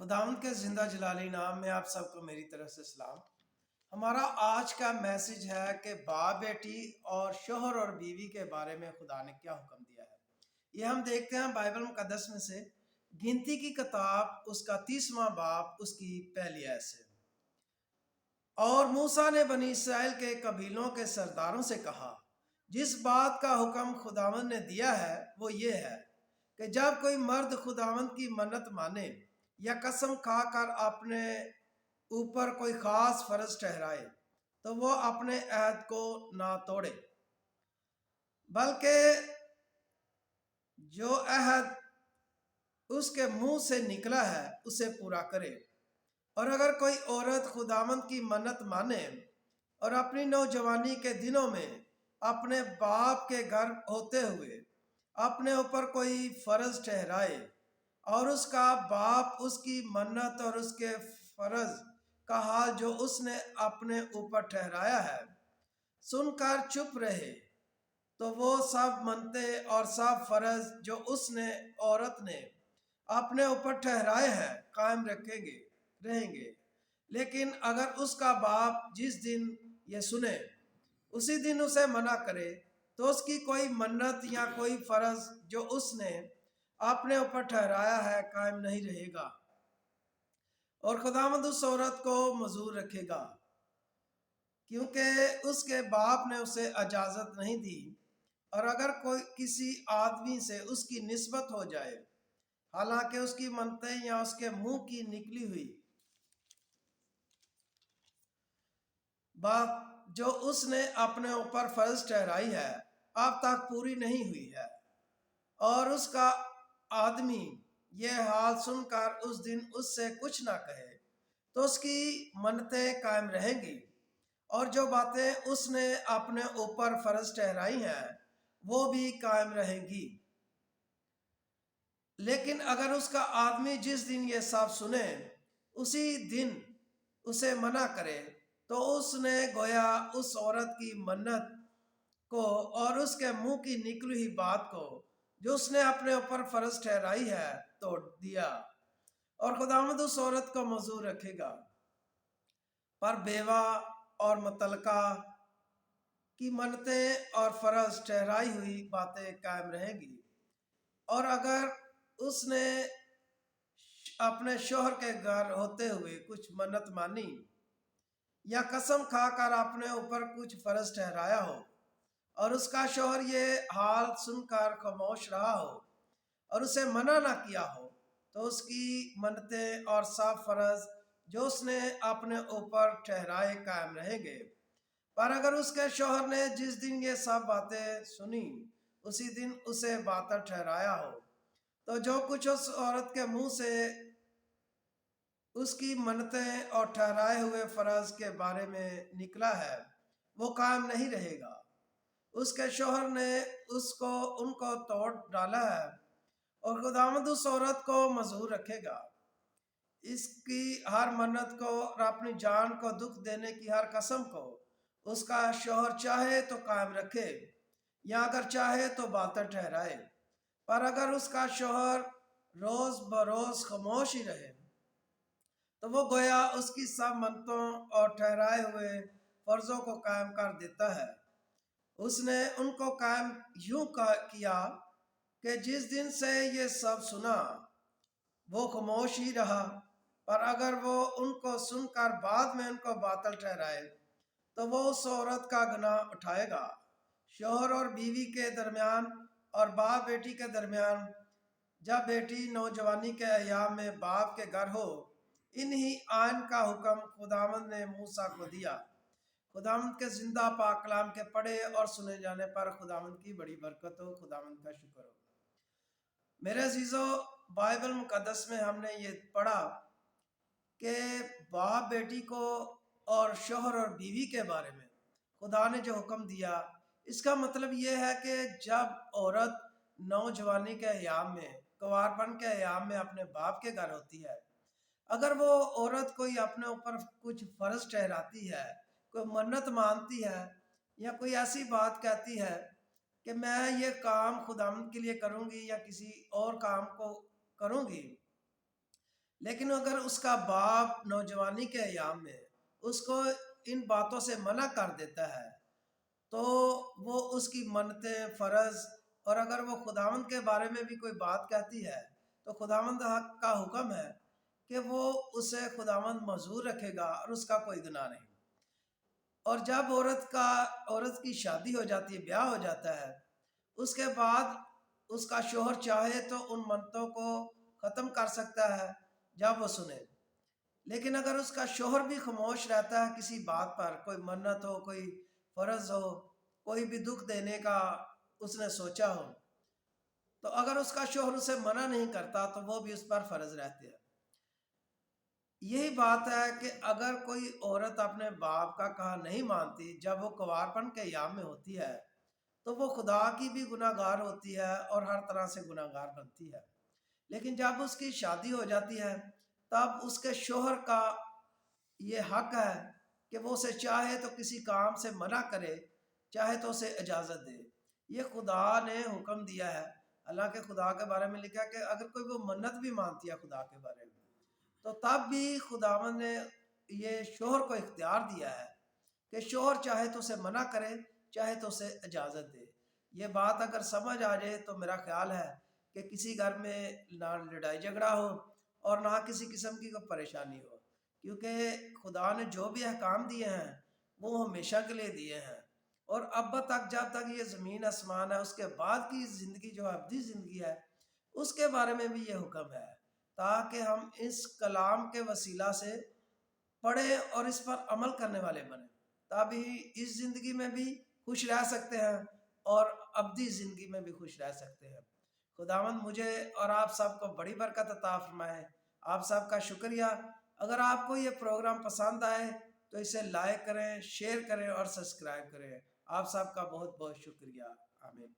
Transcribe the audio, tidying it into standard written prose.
خداوند کے زندہ جلالی نام میں آپ سب کو میری طرف سے سلام۔ ہمارا آج کا میسج ہے کہ باپ بیٹی اور شوہر اور بیوی کے بارے میں خدا نے کیا حکم دیا ہے۔ یہ ہم دیکھتے ہیں بائبل مقدس میں سے گنتی کی کتاب اس کا 30واں باب اس کی پہلی آیت سے۔ اور موسیٰ نے بنی اسرائیل کے قبیلوں کے سرداروں سے کہا، جس بات کا حکم خداوند نے دیا ہے وہ یہ ہے کہ جب کوئی مرد خداوند کی منت مانے یا قسم کھا کر اپنے اوپر کوئی خاص فرض ٹھہرائے تو وہ اپنے عہد کو نہ توڑے، بلکہ جو عہد اس کے منہ سے نکلا ہے اسے پورا کرے۔ اور اگر کوئی عورت خداوند کی منت مانے اور اپنی نوجوانی کے دنوں میں اپنے باپ کے گھر ہوتے ہوئے اپنے اوپر کوئی فرض ٹھہرائے اور اس کا باپ اس کی منت اور اس کے فرض کا حال جو اس نے اپنے اوپر ٹھہرایا ہے سن کر چپ رہے، تو وہ سب منتے اور سب فرض جو اس نے عورت نے اپنے اوپر ٹھہرائے ہیں قائم رہیں گے۔ لیکن اگر اس کا باپ جس دن یہ سنے اسی دن اسے منع کرے تو اس کی کوئی منت یا کوئی فرض جو اس نے اپنے اوپر ٹھہرایا ہے قائم نہیں رہے گا، اور خداوند اس عورت کو معذور رکھے گا، کیونکہ اس کے باپ نے اسے اجازت نہیں دی۔ اور اگر کوئی کسی آدمی سے اس کی نسبت ہو جائے حالانکہ اس کی منتیں یا اس کے منہ کی نکلی ہوئی بات جو اس نے اپنے اوپر فرض ٹھہرائی ہے اب تک پوری نہیں ہوئی ہے، اور اس کا آدمی یہ حال سن کر اس دن اس سے کچھ نہ کہے تو اس کی منتیں قائم رہیں گی، اور جو باتیں اس نے اپنے اوپر فرض ٹھہرائی ہیں وہ بھی قائم رہیں گی۔ لیکن اگر اس کا آدمی جس دن یہ سب سنے اسی دن اسے منع کرے تو اس نے گویا اس عورت کی منت کو اور اس کے منہ کی نکلی ہوئی بات کو جو اس نے اپنے اوپر فرض ٹھہرائی ہے توڑ دیا، اور خداوند اس عورت کو معذور رکھے گا۔ پر بیوہ اور مطلقہ کی منتیں اور فرض ٹھہرائی ہوئی باتیں قائم رہیں گی، اور اگر اس نے اپنے شوہر کے گھر ہوتے ہوئے کچھ منت مانی یا قسم کھا کر اپنے اوپر کچھ فرض ٹھہرایا ہو اور اس کا شوہر یہ حال سن کر خاموش رہا ہو اور اسے منع نہ کیا ہو تو اس کی منتیں اور سب فرض جو اس نے اپنے اوپر ٹھہرائے قائم رہیں گے۔ پر اگر اس کے شوہر نے جس دن یہ سب باتیں سنی اسی دن اسے باطل ٹھہرایا ہو تو جو کچھ اس عورت کے منہ سے اس کی منتیں اور ٹھہرائے ہوئے فرض کے بارے میں نکلا ہے وہ قائم نہیں رہے گا۔ اس کے شوہر نے ان کو توڑ ڈالا ہے، اور خداوند اس عورت کو معذور رکھے گا، اس کی ہر منت کو اور اپنی جان کو دکھ دینے کی ہر قسم کو اس کا شوہر چاہے تو قائم رکھے یا اگر چاہے تو باطل ٹھہرائے۔ پر اگر اس کا شوہر روز بروز خاموش ہی رہے تو وہ گویا اس کی سب منتوں اور ٹھہرائے ہوئے فرضوں کو قائم کر دیتا ہے۔ اس نے ان کو قائم یوں کیا کہ جس دن سے یہ سب سنا وہ خاموش ہی رہا، پر اگر وہ ان کو سن کر بعد میں ان کو باطل ٹھہرائے تو وہ اس عورت کا گناہ اٹھائے گا۔ شوہر اور بیوی کے درمیان اور باپ بیٹی کے درمیان جب بیٹی نوجوانی کے ایام میں باپ کے گھر ہو، انہی آئین کا حکم خداوند نے موسیٰ کو دیا۔ خداوند کے زندہ پاک کلام کے پڑھے اور سنے جانے پر خداوند کی بڑی برکت ہو۔ خداوند کا شکر ہو۔ میرے عزیزو، بائبل مقدس میں ہم نے یہ پڑھا کہ باپ بیٹی کو اور شوہر اور بیوی کے بارے میں خدا نے جو حکم دیا، اس کا مطلب یہ ہے کہ جب عورت نوجوانی کے ایام میں کنوارپن کے ایام میں اپنے باپ کے گھر ہوتی ہے، اگر وہ عورت کوئی اپنے اوپر کچھ فرض ٹھہراتی ہے، کوئی منت مانتی ہے یا کوئی ایسی بات کہتی ہے کہ میں یہ کام خداوند کے لیے کروں گی یا کسی اور کام کو کروں گی، لیکن اگر اس کا باپ نوجوانی کے ایام میں اس کو ان باتوں سے منع کر دیتا ہے تو وہ اس کی منتیں فرض، اور اگر وہ خداوند کے بارے میں بھی کوئی بات کہتی ہے تو خداوند کا حکم ہے کہ وہ اسے خداوند معذور رکھے گا اور اس کا کوئی گناہ نہیں۔ اور جب عورت کی شادی ہو جاتی ہے، بیاہ ہو جاتا ہے، اس کے بعد اس کا شوہر چاہے تو ان منتوں کو ختم کر سکتا ہے جب وہ سنے۔ لیکن اگر اس کا شوہر بھی خاموش رہتا ہے کسی بات پر، کوئی منت ہو، کوئی فرض ہو، کوئی بھی دکھ دینے کا اس نے سوچا ہو، تو اگر اس کا شوہر اسے منع نہیں کرتا تو وہ بھی اس پر فرض رہتے ہیں۔ یہی بات ہے کہ اگر کوئی عورت اپنے باپ کا کہا نہیں مانتی جب وہ کنوارپن کے ایام میں ہوتی ہے تو وہ خدا کی بھی گناہ گار ہوتی ہے اور ہر طرح سے گناہ گار بنتی ہے۔ لیکن جب اس کی شادی ہو جاتی ہے تب اس کے شوہر کا یہ حق ہے کہ وہ اسے چاہے تو کسی کام سے منع کرے، چاہے تو اسے اجازت دے۔ یہ خدا نے حکم دیا ہے۔ اللہ کے خدا کے بارے میں لکھا کہ اگر کوئی وہ منت بھی مانتی ہے خدا کے بارے میں تو تب بھی خداوند نے یہ شوہر کو اختیار دیا ہے کہ شوہر چاہے تو اسے منع کرے، چاہے تو اسے اجازت دے۔ یہ بات اگر سمجھ آ جائے تو میرا خیال ہے کہ کسی گھر میں نہ لڑائی جھگڑا ہو اور نہ کسی قسم کی کوئی پریشانی ہو، کیونکہ خدا نے جو بھی احکام دیے ہیں وہ ہمیشہ کے لیے دیے ہیں، اور اب تک جب تک یہ زمین آسمان ہے اس کے بعد کی زندگی جو ابدی زندگی ہے اس کے بارے میں بھی یہ حکم ہے، تاکہ ہم اس کلام کے وسیلہ سے پڑھیں اور اس پر عمل کرنے والے بنیں، تبھی اس زندگی میں بھی خوش رہ سکتے ہیں اور ابدی زندگی میں بھی خوش رہ سکتے ہیں۔ خداوند مجھے اور آپ سب کو بڑی برکت عطا فرمائے۔ آپ سب کا شکریہ۔ اگر آپ کو یہ پروگرام پسند آئے تو اسے لائک کریں، شیئر کریں اور سبسکرائب کریں۔ آپ سب کا بہت بہت شکریہ۔ آمین۔